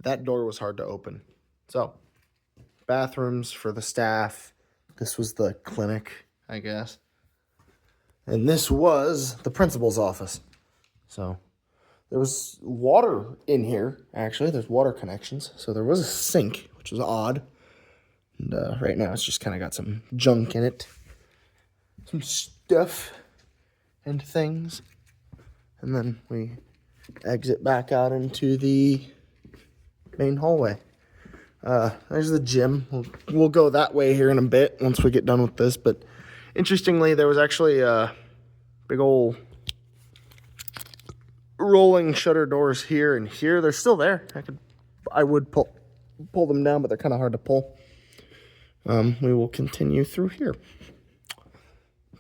that door was hard to open. So, bathrooms for the staff. This was the clinic, I guess. And this was the principal's office. So, there was water in here, actually. There's water connections. So, there was a sink, which was odd. And right now, it's just kind of got some junk in it. Some stuff and things. And then we exit back out into the main hallway. There's the gym. We'll go that way here in a bit once we get done with this. But interestingly, there was actually a big old rolling shutter doors here and here. They're still there. I would pull them down, but they're kind of hard to pull. We will continue through here.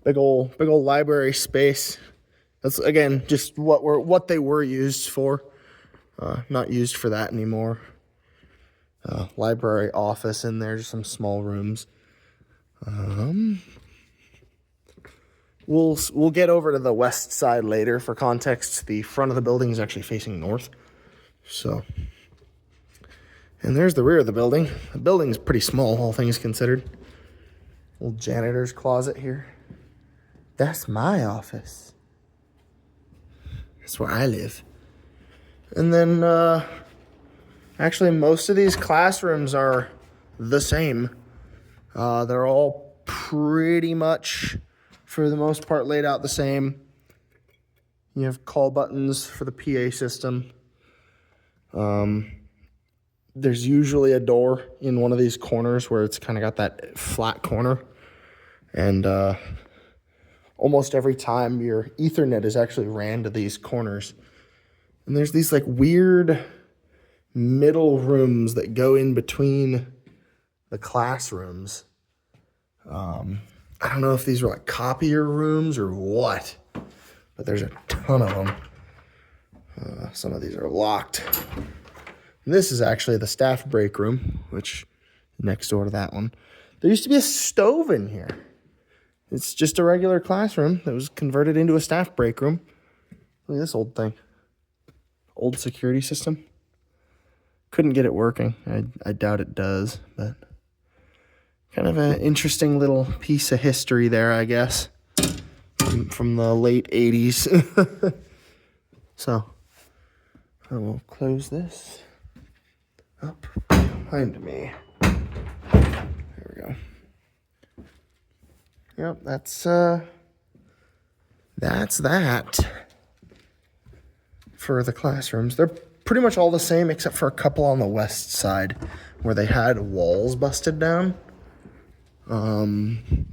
Big old library space. That's again just what they were used for. Not used for that anymore. Library office in there, just some small rooms. We'll get over to the west side later. For context, the front of the building is actually facing north. So, and there's the rear of the building. The building's pretty small, all things considered. Little janitor's closet here. That's my office. That's where I live. And then, actually, most of these classrooms are the same. They're all pretty much, for the most part, laid out the same. You have call buttons for the PA system. There's usually a door in one of these corners where it's kind of got that flat corner. And almost every time your Ethernet is actually ran to these corners. And there's these like weird middle rooms that go in between the classrooms. I don't know if these are like copier rooms or what, but there's a ton of them. Some of these are locked. And this is actually the staff break room, which is next door to that one. There used to be a stove in here. It's just a regular classroom that was converted into a staff break room. Look at this old thing. Old security system. Couldn't get it working. I doubt it does, but kind of an interesting little piece of history there, I guess, from the late 80s. So, I will close this up behind me. There we go. Yep, that's that for the classrooms. They're pretty much all the same except for a couple on the west side where they had walls busted down. And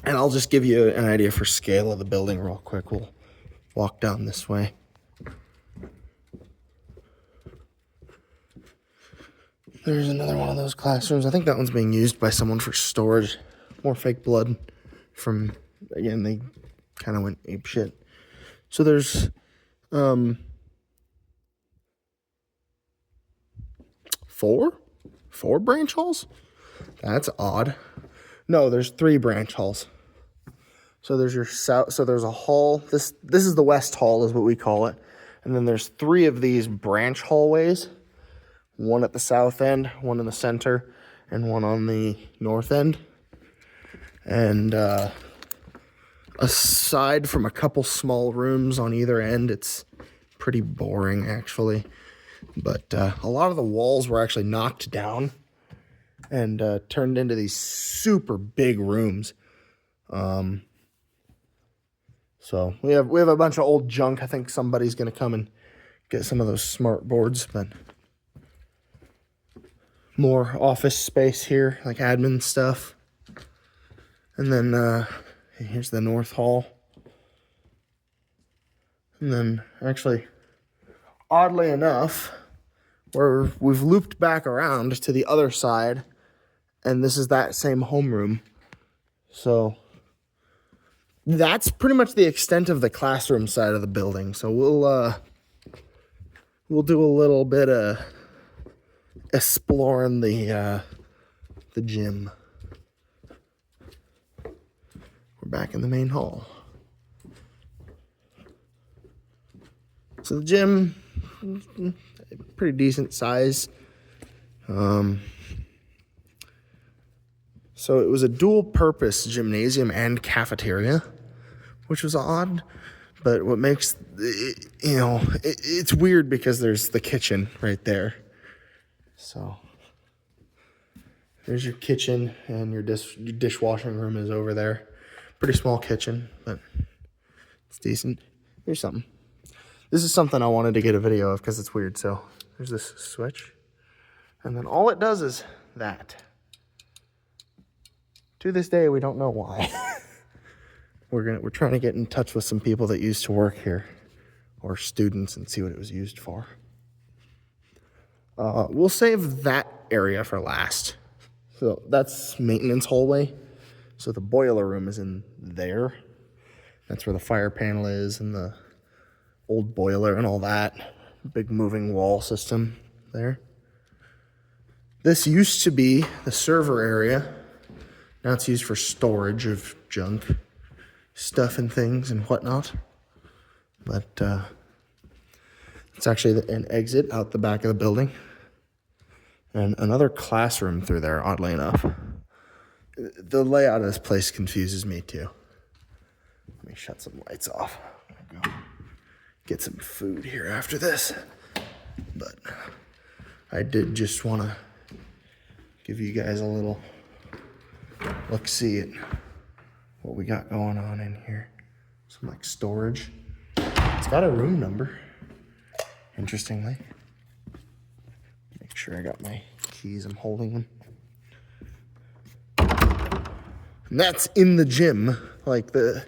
I'll just give you an idea for scale of the building real quick. We'll walk down this way. There's another one of those classrooms. I think that one's being used by someone for storage. More fake blood from, again, they kind of went apeshit. So there's four branch halls? That's odd. No, there's 3 branch halls. So there's your south. So there's a hall. This is the west hall, is what we call it. And then there's 3 of these branch hallways. One at the south end, one in the center, and one on the north end. And aside from a couple small rooms on either end, it's pretty boring, actually. But a lot of the walls were actually knocked down and turned into these super big rooms. So we have a bunch of old junk. I think somebody's going to come and get some of those smart boards, but more office space here, like admin stuff. And then here's the north hall. And then actually, oddly enough, we've looped back around to the other side, and this is that same homeroom. So that's pretty much the extent of the classroom side of the building. So we'll do a little bit of exploring the gym. We're back in the main hall. So the gym, pretty decent size. So it was a dual-purpose gymnasium and cafeteria, which was odd. But what makes it, it's weird because there's the kitchen right there. So there's your kitchen, and your dishwashing room is over there. Pretty small kitchen, but it's decent. Here's something. This is something I wanted to get a video of because it's weird. So there's this switch, and then all it does is that. To this day, we don't know why. We're trying to get in touch with some people that used to work here, or students, and see what it was used for. We'll save that area for last. So that's maintenance hallway. So the boiler room is in there. That's where the fire panel is and the old boiler and all that. Big moving wall system there. This used to be the server area. Now it's used for storage of junk, stuff and things and whatnot. But it's actually an exit out the back of the building. And another classroom through there, oddly enough. The layout of this place confuses me too. Let me shut some lights off. I'm gonna go get some food here after this. But I did just want to give you guys a little look-see at what we got going on in here. Some like storage. It's got a room number, interestingly. Make sure I got my keys, I'm holding them. And that's in the gym. Like the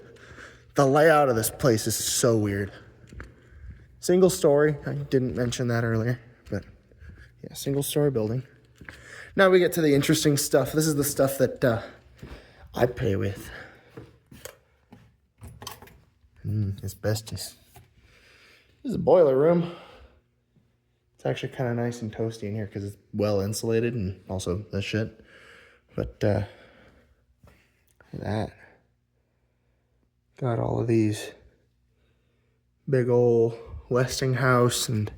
layout of this place is so weird. Single story, I didn't mention that earlier, but yeah, single story building. Now we get to the interesting stuff. This is the stuff that I play with. Asbestos. This is a boiler room. It's actually kind of nice and toasty in here because it's well insulated and also this shit. But look at that. Got all of these big old Westinghouse, and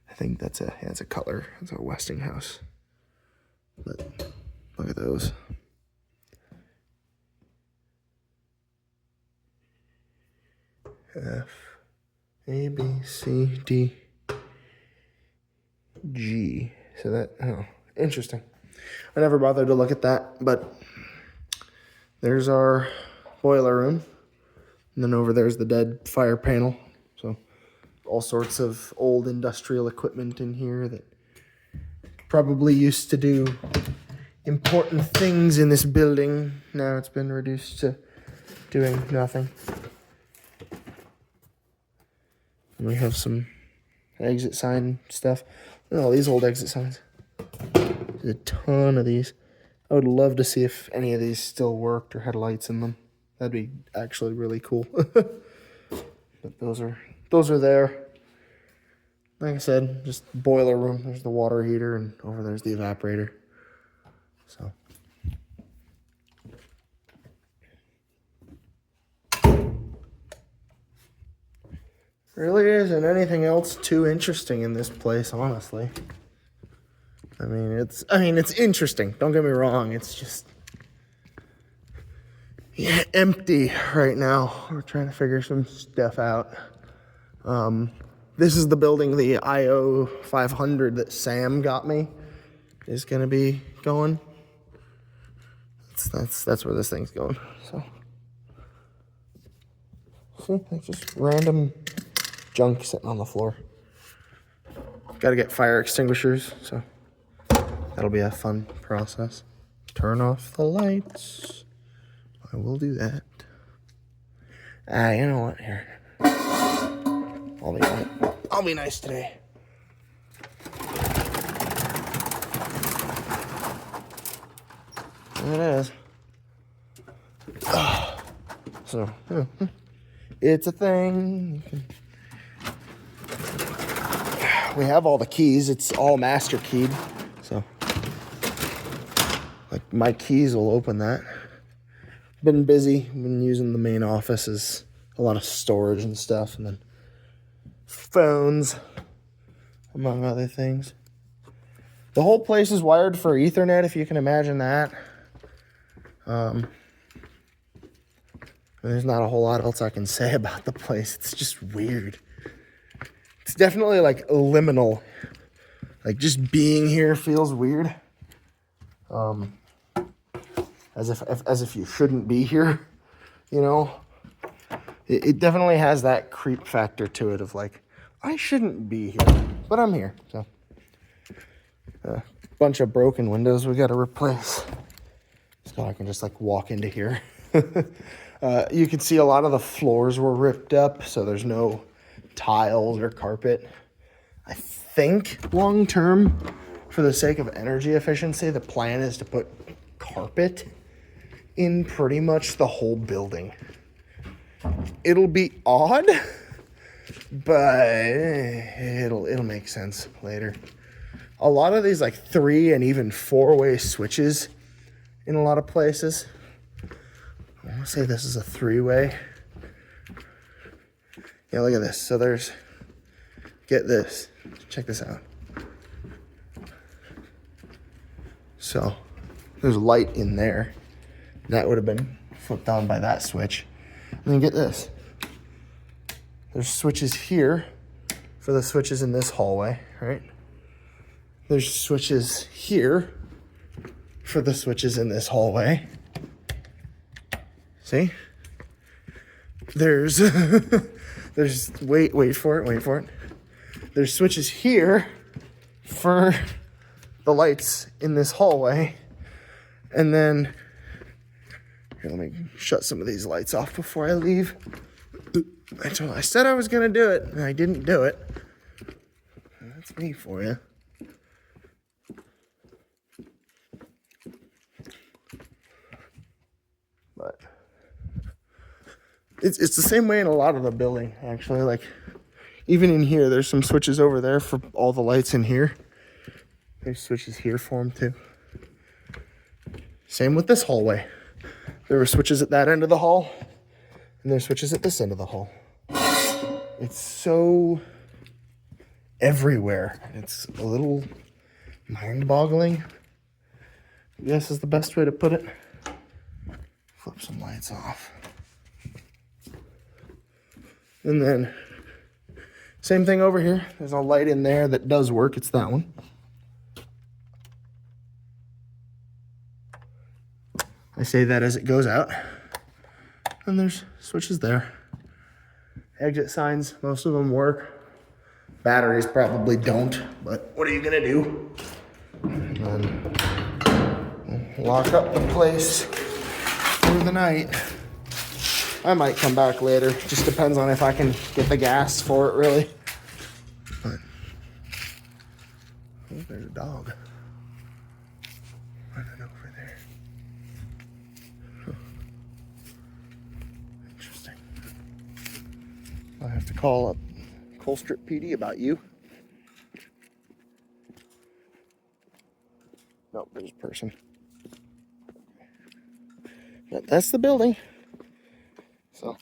I think that's a Cutler. It's a Westinghouse. But look at those. F, A, B, C, D, G. So that, interesting. I never bothered to look at that, but there's our boiler room. And then over there's the dead fire panel. So all sorts of old industrial equipment in here that probably used to do important things in this building. Now it's been reduced to doing nothing. And we have some exit sign stuff. Look at all these old exit signs. There's a ton of these. I would love to see if any of these still worked or had lights in them. That'd be actually really cool. But those are there. Like I said, just boiler room. There's the water heater, and over there's the evaporator. So. Really isn't anything else too interesting in this place, honestly. I mean, it's interesting. Don't get me wrong. It's just empty right now. We're trying to figure some stuff out. This is the building, the IO 500 that Sam got me is going to be going. That's where this thing's going. So, see, it's just random junk sitting on the floor. Got to get fire extinguishers, so that'll be a fun process. Turn off the lights. I will do that. You know what? Here. I'll be nice today. There it is. So, it's a thing. We have all the keys. It's all master keyed. So, like, my keys will open that. Been busy. Been using the main office as a lot of storage and stuff, and then phones. among other things. The whole place is wired for Ethernet, if you can imagine that. There's not a whole lot else I can say about the place. It's just weird. It's definitely like liminal. Like just being here feels weird. As if you shouldn't be here, you know. It definitely has that creep factor to it of like, I shouldn't be here, but I'm here. So, bunch of broken windows we got to replace. So I can just like walk into here. You can see a lot of the floors were ripped up, so there's no tiles or carpet. I think long term, for the sake of energy efficiency, the plan is to put carpet in pretty much the whole building. It'll be odd, but it'll make sense later. A lot of these like 3 and even 4-way switches in a lot of places. I want to say this is a 3-way. Yeah, look at this. So there's, get this. Check this out. So there's light in there. That would have been flipped on by that switch. And then get this. There's switches here for the switches in this hallway, right? There's switches here for the switches in this hallway. See? There's wait for it. There's switches here for the lights in this hallway. And then here, let me shut some of these lights off before I leave. I said I was gonna do it, and I didn't do it. That's me for you. But it's the same way in a lot of the building, actually. Like, even in here, there's some switches over there for all the lights in here. There's switches here for them, too. Same with this hallway. There were switches at that end of the hall, and there's switches at this end of the hall. It's so everywhere. It's a little mind-boggling, I guess is the best way to put it. Flip some lights off. And then, same thing over here. There's a light in there that does work. It's that one. I say that as it goes out. And there's switches there. Exit signs, most of them work. Batteries probably don't, but what are you gonna do? And then lock up the place through the night. I might come back later. Just depends on if I can get the gas for it, really. But, oh, there's a dog. Running over there. Huh. Interesting. I have to call up Colstrip PD about you. Nope, there's a person. But that's the building. So